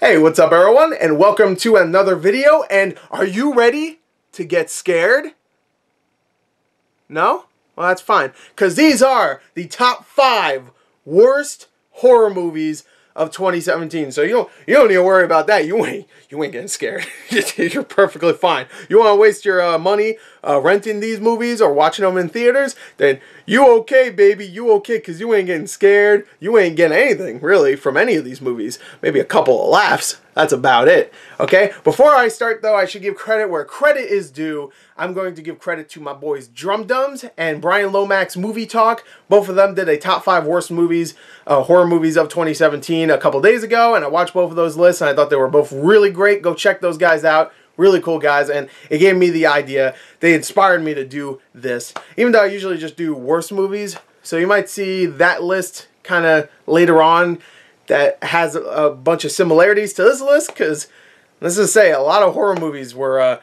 Hey, what's up everyone, and welcome to another video. And are you ready to get scared? No? Well, that's fine, because these are the top 5 worst horror movies of 2017. So you don't need to worry about that. You ain't getting scared. You're perfectly fine. You want to waste your money renting these movies or watching them in theaters? Then you okay, baby. You okay, because you ain't getting scared. You ain't getting anything really from any of these movies. Maybe a couple of laughs. That's about it. Okay? Before I start though, I should give credit where credit is due. I'm going to give credit to my boys Drumdums and Bryan Lomax Movie Talk. Both of them did a top 5 worst movies, horror movies of 2017 a couple days ago, and I watched both of those lists and I thought they were both really great. Go check those guys out. Really cool guys, and it gave me the idea. They inspired me to do this. Even though I usually just do worst movies, so you might see that list kind of later on that has a bunch of similarities to this list, because let's just say a lot of horror movies were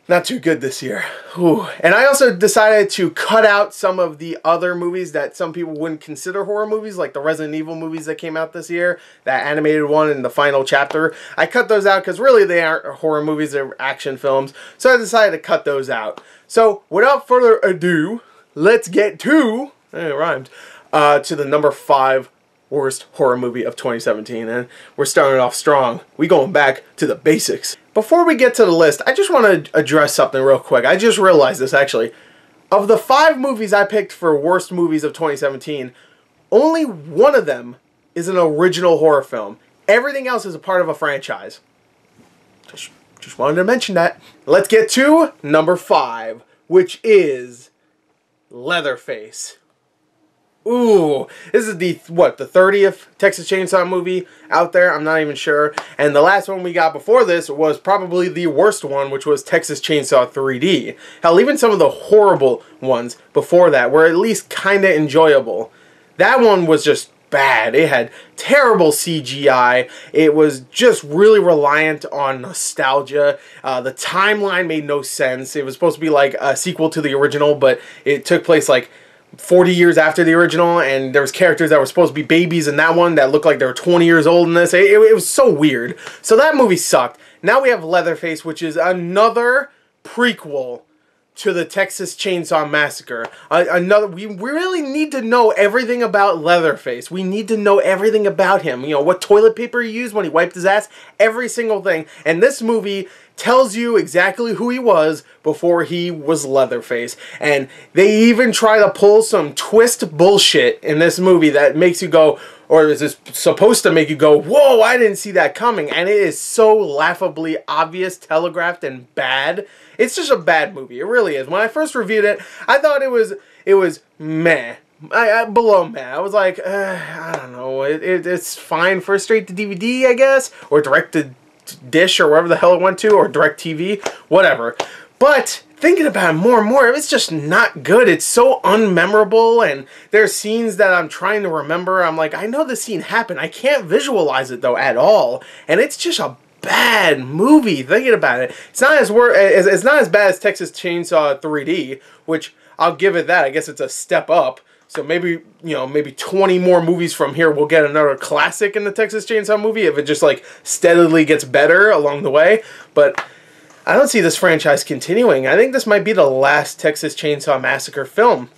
not too good this year. Whew. And I also decided to cut out some of the other movies that some people wouldn't consider horror movies, like the Resident Evil movies that came out this year, that animated one in the final chapter. I cut those out because really they aren't horror movies, they're action films. So I decided to cut those out. So without further ado, let's get to, it rhymed, to the number 5 worst horror movie of 2017, and we're starting off strong. We going back to the basics. Before we get to the list, I just want to address something real quick. I just realized this actually. Of the 5 movies I picked for worst movies of 2017, only one of them is an original horror film. Everything else is a part of a franchise. Just wanted to mention that. Let's get to number 5, which is Leatherface. Ooh, this is the 30th Texas Chainsaw movie out there? I'm not even sure. And the last one we got before this was probably the worst one, which was Texas Chainsaw 3D. Hell, even some of the horrible ones before that were at least kind of enjoyable. That one was just bad. It had terrible CGI. It was just really reliant on nostalgia. The timeline made no sense. It was supposed to be like a sequel to the original, but it took place like 40 years after the original, and there was characters that were supposed to be babies in that one that looked like they were 20 years old in this. It was so weird. So that movie sucked. Now we have Leatherface, which is another prequel to the Texas Chainsaw Massacre. We really need to know everything about Leatherface. We need to know everything about him. You know, what toilet paper he used when he wiped his ass. Every single thing. And this movie tells you exactly who he was before he was Leatherface. And they even try to pull some twist bullshit in this movie that makes you go, or is this supposed to make you go, whoa, I didn't see that coming. And it is so laughably obvious, telegraphed, and bad. It's just a bad movie. It really is. When I first reviewed it, I thought it was meh. Below meh. I was like, I don't know. It's fine for straight to DVD, I guess, or direct to dish, or wherever the hell it went to, or direct TV, whatever. But thinking about it more and more, it's just not good. It's so unmemorable, and there's scenes that I'm trying to remember. I'm like, I know the scene happened. I can't visualize it though at all, and it's just a bad movie. Thinking about it, it's not as bad as Texas Chainsaw 3D, which I'll give it that. I guess it's a step up. So maybe, maybe 20 more movies from here we'll get another classic in the Texas Chainsaw movie if it just like steadily gets better along the way. But I don't see this franchise continuing. I think this might be the last Texas Chainsaw Massacre film.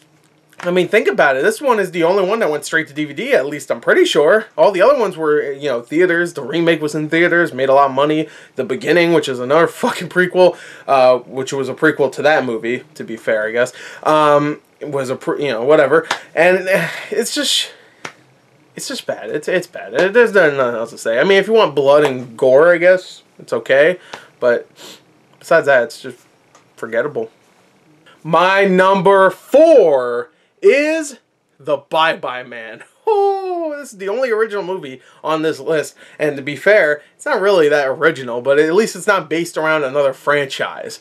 I mean, think about it. This one is the only one that went straight to DVD, at least I'm pretty sure. All the other ones were, theaters. The remake was in theaters, made a lot of money. The Beginning, which is another fucking prequel, which was a prequel to that movie, to be fair, I guess, was whatever. And it's just bad. It's bad. There's nothing else to say. I mean, if you want blood and gore, I guess, it's okay. But besides that, it's just forgettable. My number 4 is The Bye-Bye Man. Oh, this is the only original movie on this list. And to be fair, it's not really that original, but at least it's not based around another franchise.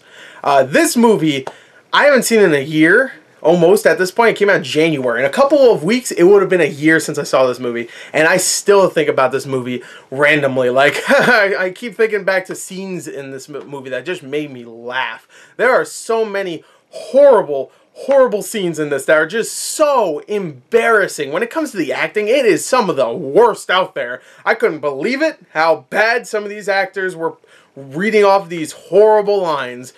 This movie, I haven't seen in a year, almost at this point. It came out in January. In a couple of weeks, it would have been a year since I saw this movie. And I still think about this movie randomly. Like, I keep thinking back to scenes in this movie that just made me laugh. There are so many horrible, horrible scenes in this that are just so embarrassing. When it comes to the acting, it is some of the worst out there. I couldn't believe it, how bad some of these actors were reading off these horrible lines.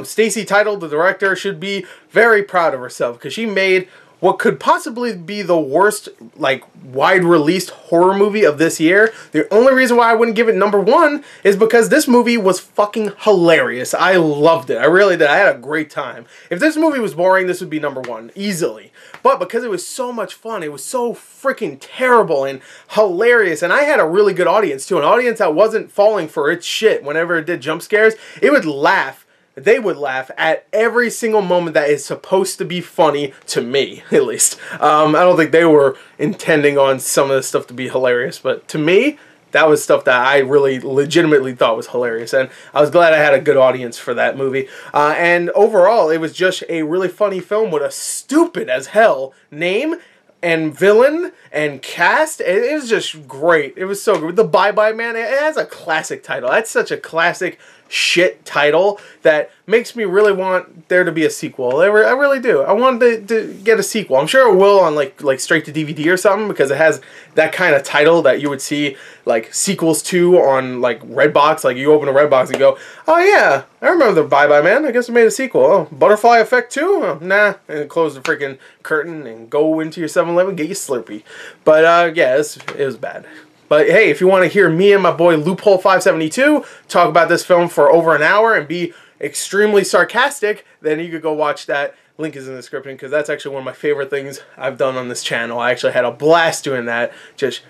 Stacy Title, the director, should be very proud of herself because she made what could possibly be the worst, like, wide-released horror movie of this year. The only reason why I wouldn't give it #1 is because this movie was fucking hilarious. I loved it. I really did. I had a great time. If this movie was boring, this would be #1, easily. But because it was so much fun, it was so freaking terrible and hilarious, and I had a really good audience, too. An audience that wasn't falling for its shit whenever it did jump scares. It would laugh. They would laugh at every single moment that is supposed to be funny, to me, at least. I don't think they were intending on some of this stuff to be hilarious, but to me, that was stuff that I really legitimately thought was hilarious, and I was glad I had a good audience for that movie. And overall, it was just a really funny film with a stupid as hell name and villain and cast. It was just great. It was so good. The Bye Bye Man, it has a classic title. That's such a classic shit title that makes me really want there to be a sequel. I really do. I want to get a sequel. I'm sure it will on like straight to DVD or something, because it has that kind of title that you would see like sequels to on like Redbox. Like you open a Redbox and go, oh yeah, I remember the Bye Bye Man. I guess it made a sequel. Oh, Butterfly Effect 2? Oh, nah. And close the freaking curtain and go into your 7-Eleven, get your Slurpee. But yeah, it was bad. But hey, if you want to hear me and my boy Loophole572 talk about this film for over an hour and be extremely sarcastic, then you could go watch that. Link is in the description, because that's actually one of my favorite things I've done on this channel. I actually had a blast doing that, just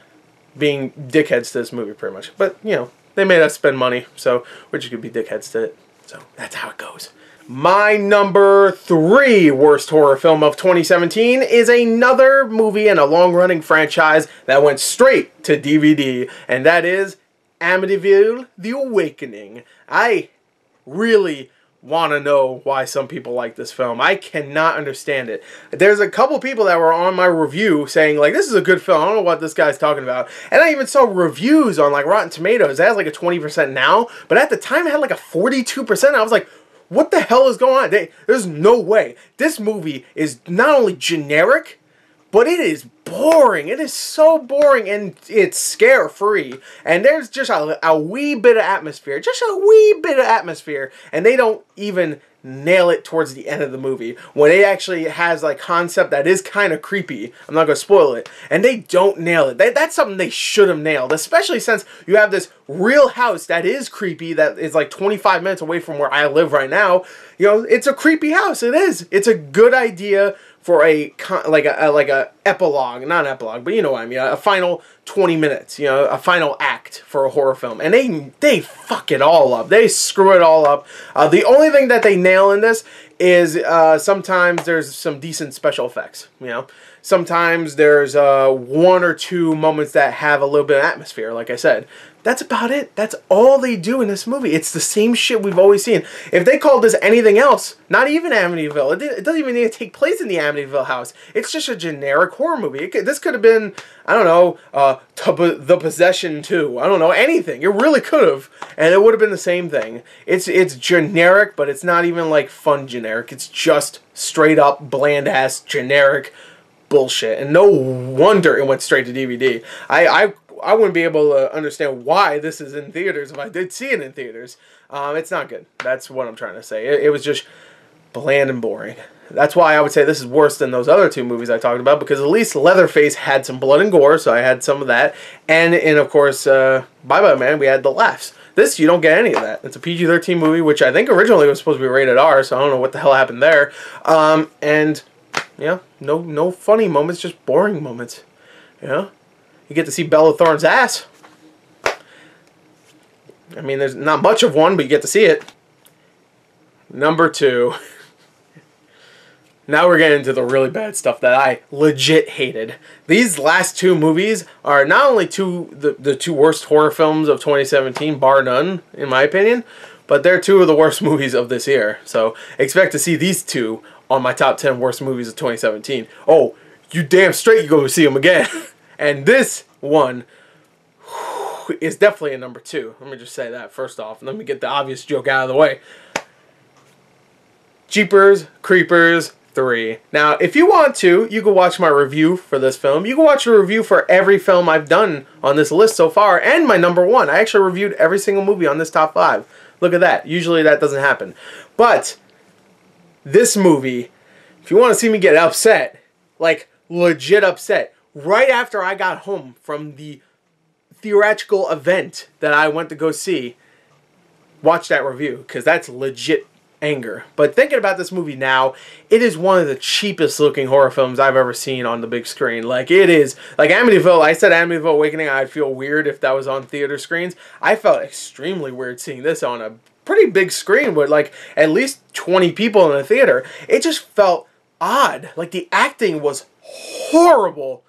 being dickheads to this movie pretty much. But, you know, they made us spend money, so we're just going to be dickheads to it. So that's how it goes. My #3 worst horror film of 2017 is another movie in a long-running franchise that went straight to DVD, and that is Amityville: The Awakening. I really want to know why some people like this film. I cannot understand it. There's a couple people that were on my review saying, like, this is a good film. I don't know what this guy's talking about. And I even saw reviews on, like, Rotten Tomatoes. It has, like, a 20% now, but at the time it had, like, a 42%. I was like, what the hell is going on? There's no way. This movie is not only generic, but it is boring. It is so boring, and it's scare-free. And there's just a wee bit of atmosphere. Just a wee bit of atmosphere. And they don't even nail it towards the end of the movie, when it actually has like concept that is kind of creepy. I'm not going to spoil it. And they don't nail it. That's something they should have nailed, especially since you have this real house that is creepy, that is like 25 minutes away from where I live right now. You know, it's a creepy house. It is. It's a good idea for a epilogue, not an epilogue, but you know what I mean, a final 20 minutes, you know, a final act for a horror film, and they fuck it all up. They screw it all up. The only thing that they nail in this is sometimes there's some decent special effects, you know. Sometimes there's 1 or 2 moments that have a little bit of atmosphere, like I said. That's about it. That's all they do in this movie. It's the same shit we've always seen. If they called this anything else, not even Amityville, it doesn't even need to take place in the Amityville house. It's just a generic horror movie. This could have been, I don't know, The Possession 2. I don't know, anything. It really could have, and it would have been the same thing. It's generic, but it's not even like fun generic. It's just straight up bland-ass generic bullshit, and no wonder it went straight to DVD. I wouldn't be able to understand why this is in theaters if I did see it in theaters. It's not good. That's what I'm trying to say. It was just bland and boring. That's why I would say this is worse than those other 2 movies I talked about, because at least Leatherface had some blood and gore, so I had some of that. And of course, Bye Bye Man, we had the laughs. This, you don't get any of that. It's a PG-13 movie, which I think originally was supposed to be rated R, so I don't know what the hell happened there. And yeah, no funny moments, just boring moments. Yeah. You get to see Bella Thorne's ass. I mean, there's not much of one, but you get to see it. #2. Now we're getting into the really bad stuff that I legit hated. These last 2 movies are not only the 2 worst horror films of 2017, bar none, in my opinion, but they're 2 of the worst movies of this year. So expect to see these 2 on my top 10 worst movies of 2017. Oh, you damn straight you go see them again. And this one is definitely a #2. Let me just say that first off. Let me get the obvious joke out of the way. Jeepers Creepers 3. Now, if you want to, you can watch my review for this film. You can watch a review for every film I've done on this list so far, and my number 1. I actually reviewed every single movie on this top 5. Look at that. Usually that doesn't happen. But this movie, if you want to see me get upset, like legit upset, right after I got home from the theatrical event that I went to go see, watch that review, because that's legit anger. But thinking about this movie now, it is one of the cheapest looking horror films I've ever seen on the big screen. Like, it is, like Amityville, I said Amityville Awakening, I'd feel weird if that was on theater screens. I felt extremely weird seeing this on a pretty big screen with like at least 20 people in the theater. It just felt odd. Like, the acting was horrible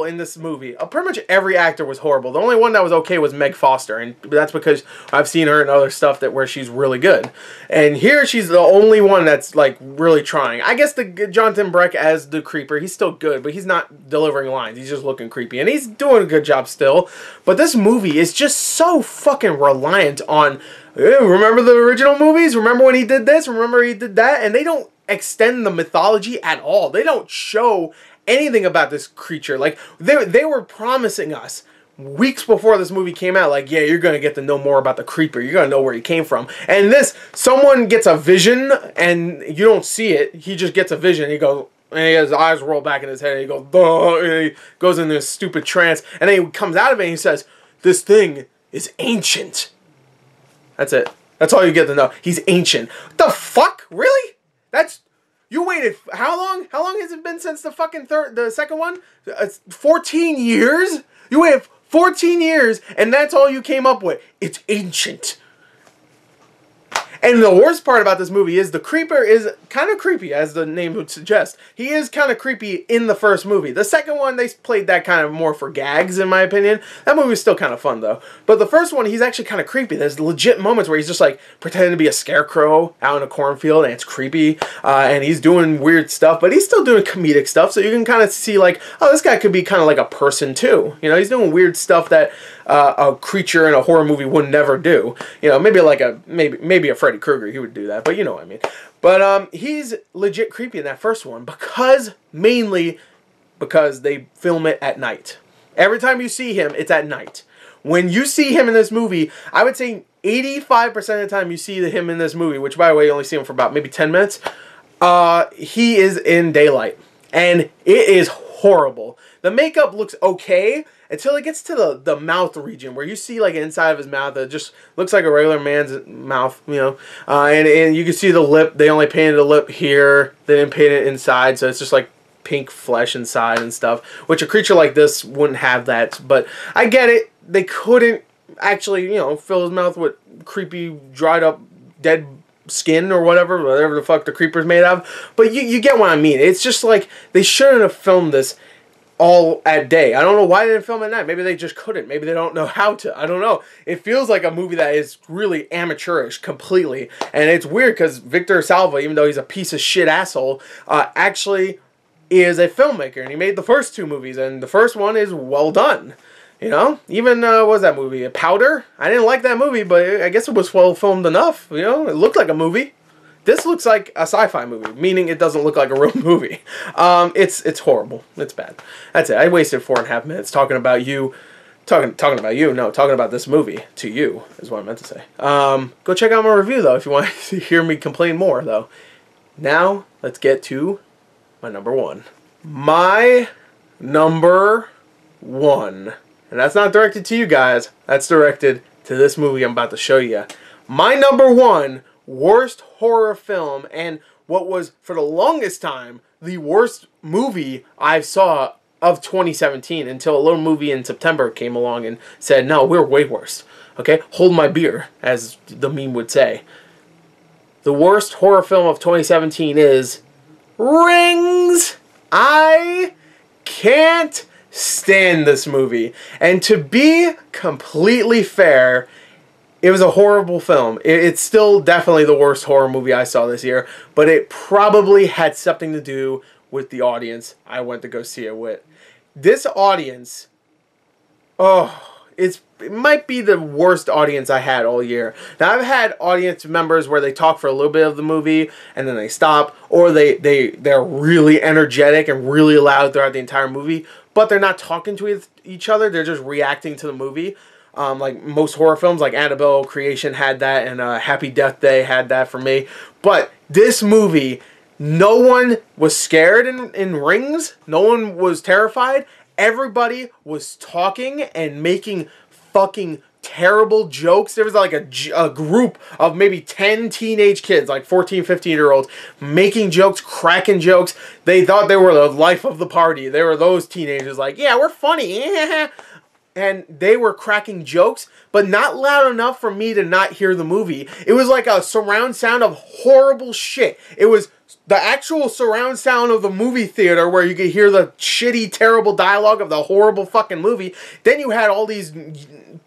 in this movie. Pretty much every actor was horrible. The only one that was okay was Meg Foster, and that's because I've seen her in other stuff where she's really good. And here she's the only one that's like really trying. I guess the Jonathan Breck as the creeper, he's still good, but he's not delivering lines. He's just looking creepy, and he's doing a good job still. But this movie is just so fucking reliant on, remember the original movies? Remember when he did this? Remember he did that? And they don't extend the mythology at all. They don't show anything about this creature. Like, they were promising us weeks before this movie came out, like, yeah, you're gonna get to know more about the creeper, you're gonna know where he came from. And this, someone gets a vision and you don't see it, he just gets a vision, he goes, and his eyes roll back in his head, and he goes, duh, and he goes in this stupid trance, and then he comes out of it and he says, this thing is ancient. That's it. That's all you get to know. He's ancient. What the fuck? Really? You waited, how long? How long has it been since the fucking the second one? 14 years? You waited 14 years, and that's all you came up with. It's ancient. And the worst part about this movie is the creeper is kind of creepy, as the name would suggest. He is kind of creepy in the first movie. The second one, they played that kind of more for gags, in my opinion. That movie was still kind of fun, though. But the first one, he's actually kind of creepy. There's legit moments where he's just, like, pretending to be a scarecrow out in a cornfield, and it's creepy. And he's doing weird stuff, but he's still doing comedic stuff, so you can kind of see, like, oh, this guy could be kind of like a person, too. You know, he's doing weird stuff that a creature in a horror movie would never do. You know, maybe like maybe a Freddy Krueger, he would do that, but you know what I mean. But he's legit creepy in that first one mainly because they film it at night. Every time you see him, it's at night. When you see him in this movie, I would say 85% of the time you see him in this movie, which by the way, you only see him for about maybe 10 minutes, he is in daylight. And it is horrible. The makeup looks okay until it gets to the mouth region, where you see like inside of his mouth. It just looks like a regular man's mouth, you know. And you can see the lip. They only painted the lip here. They didn't paint it inside, so it's just like pink flesh inside and stuff, which a creature like this wouldn't have that. But I get it. They couldn't actually, you know, fill his mouth with creepy, dried up, dead skin or whatever the fuck the creeper's made of. But you get what I mean. It's just like they shouldn't have filmed this all at day. I don't know why they didn't film at night. Maybe they just couldn't. Maybe they don't know how to. I don't know. It feels like a movie that is really amateurish completely. And it's weird because Victor Salva, even though he's a piece of shit asshole, actually is a filmmaker. And he made the first 2 movies. And the first one is well done. You know? Even, what was that movie? Powder? I didn't like that movie, but I guess it was well filmed enough. You know? It looked like a movie. This looks like a sci-fi movie, meaning it doesn't look like a real movie. It's horrible. It's bad. That's it. I wasted 4.5 minutes talking about you. Talking about you. No, talking about this movie to you is what I meant to say. Go check out my review, though, if you want to hear me complain more, though. Now, let's get to my number 1. My number 1. And that's not directed to you guys. That's directed to this movie I'm about to show you. My number 1 worst horror film, and what was for the longest time the worst movie I saw of 2017, until a little movie in September came along and said, no, we're way worse. Okay, hold my beer, as the meme would say. The worst horror film of 2017 is Rings. I can't stand this movie. And to be completely fair, it was a horrible film. It's still definitely the worst horror movie I saw this year, but it probably had something to do with the audience I went to go see it with. This audience, oh, it's it might be the worst audience I had all year. Now, I've had audience members where they talk for a little bit of the movie and then they stop, or they're really energetic and really loud throughout the entire movie, but they're not talking to each other. They're just reacting to the movie. Like most horror films, like Annabelle Creation had that, and Happy Death Day had that for me. But this movie, no one was scared in rings. No one was terrified. Everybody was talking and making fucking terrible jokes. There was like a group of maybe 10 teenage kids, like 14, 15-year-olds, making jokes, cracking jokes. They thought they were the life of the party. They were those teenagers like, yeah, we're funny. And they were cracking jokes, but not loud enough for me to not hear the movie. It was like a surround sound of horrible shit. It was the actual surround sound of the movie theater where you could hear the shitty, terrible dialogue of the horrible fucking movie. Then you had all these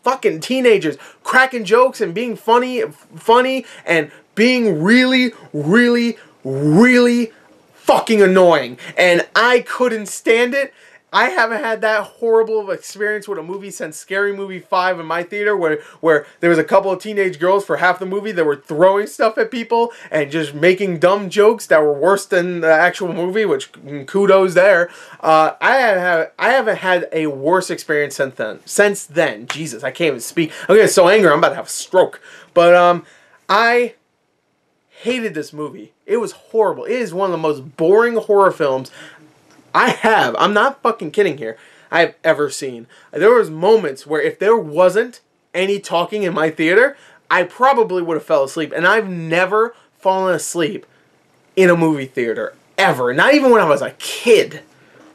fucking teenagers cracking jokes and being funny and being really, really, really fucking annoying. And I couldn't stand it. I haven't had that horrible of experience with a movie since Scary Movie 5 in my theater, where there was a couple of teenage girls for half the movie that were throwing stuff at people and just making dumb jokes that were worse than the actual movie, which kudos there. I haven't had a worse experience since then. Jesus, I can't even speak. I'm getting so angry, I'm about to have a stroke. But I hated this movie. It was horrible. It is one of the most boring horror films I'm not fucking kidding here, I've ever seen. There was moments where if there wasn't any talking in my theater, I probably would have fell asleep. And I've never fallen asleep in a movie theater, ever. Not even when I was a kid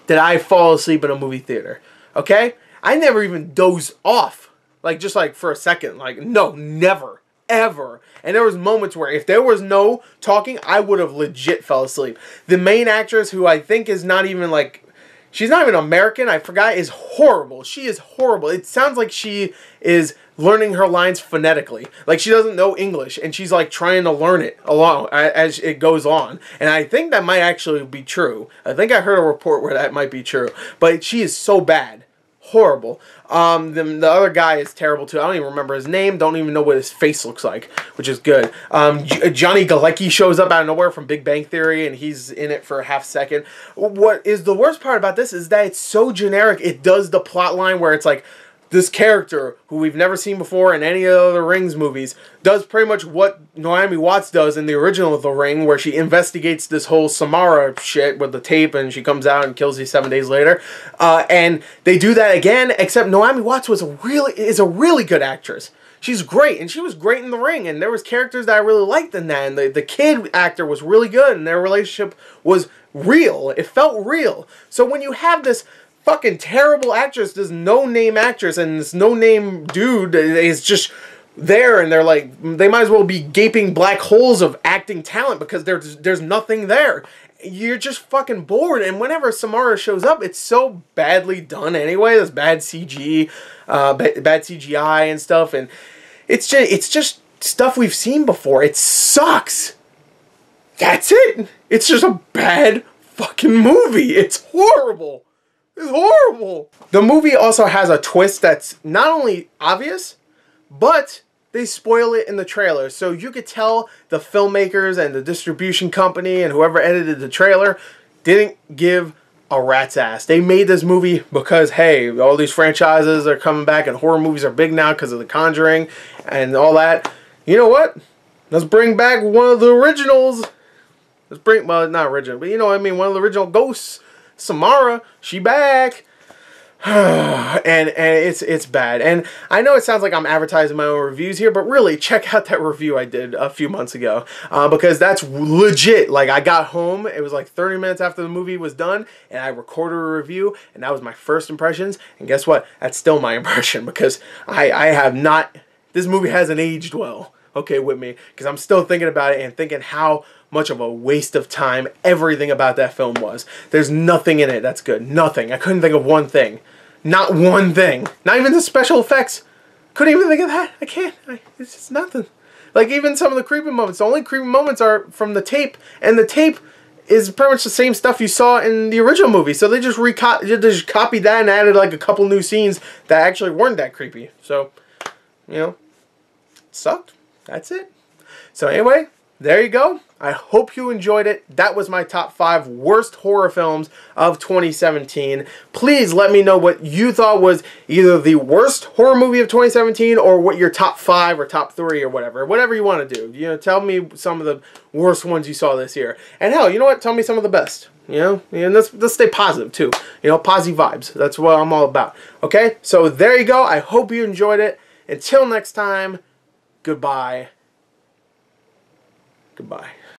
did I fall asleep in a movie theater, okay? I never even dozed off, like just like for a second, like no, never. Ever. And there was moments where if there was no talking, I would have legit fell asleep. The main actress, who I think is not even like, she's not even American, I forgot, is horrible. She is horrible. It sounds like she is learning her lines phonetically. Like she doesn't know English and she's like trying to learn it along as it goes on. And I think that might actually be true. I think I heard a report where that might be true. But she is so bad. Horrible. The other guy is terrible too. I don't even remember his name. Don't even know what his face looks like, which is good. Johnny Galecki shows up out of nowhere from Big Bang Theory, and he's in it for a half second. What is the worst part about this is that it's so generic. It does the plot line where it's like, this character, who we've never seen before in any of the other Rings movies, does pretty much what Naomi Watts does in the original The Ring, where she investigates this whole Samara shit with the tape, and she comes out and kills you 7 days later. And they do that again, except Naomi Watts is a really good actress. She's great, and she was great in The Ring, and there was characters that I really liked in that, and the kid actor was really good, and their relationship was real. It felt real. So when you have this fucking terrible actress, this no-name actress, and this no-name dude is just there, and they're like, they might as well be gaping black holes of acting talent because there's nothing there. You're just fucking bored, and whenever Samara shows up, it's so badly done anyway. There's bad CG, bad CGI and stuff, and it's just stuff we've seen before. It sucks. That's it. It's just a bad fucking movie. It's horrible. It's horrible. The movie also has a twist that's not only obvious, but they spoil it in the trailer. So you could tell the filmmakers and the distribution company and whoever edited the trailer didn't give a rat's ass. They made this movie because, hey, all these franchises are coming back and horror movies are big now because of The Conjuring and all that. You know what? Let's bring back one of the originals. Well, not original, but you know what I mean, one of the original ghosts. Samara, she back. and it's bad. And I know it sounds like I'm advertising my own reviews here, but really, check out that review I did a few months ago. Because that's legit. Like, I got home, it was like 30 minutes after the movie was done, and I recorded a review, and that was my first impressions. And guess what? That's still my impression, because I have not, this movie hasn't aged well, okay, with me. Because I'm still thinking about it and thinking how much of a waste of time everything about that film was. There's nothing in it that's good. Nothing. I couldn't think of one thing. Not one thing. Not even the special effects. Couldn't even think of that. I can't. It's just nothing. Like, even some of the creepy moments. The only creepy moments are from the tape. And the tape is pretty much the same stuff you saw in the original movie. So they just copied that and added like a couple new scenes that actually weren't that creepy. So, you know, sucked. That's it. So anyway, there you go. I hope you enjoyed it. That was my top 5 worst horror films of 2017. Please let me know what you thought was either the worst horror movie of 2017 or what your top 5 or top 3 or whatever. Whatever you want to do. You know, tell me some of the worst ones you saw this year. And hell, you know what? Tell me some of the best. You know, and let's stay positive too. You know, positive vibes. That's what I'm all about. Okay? So there you go. I hope you enjoyed it. Until next time, goodbye. Goodbye.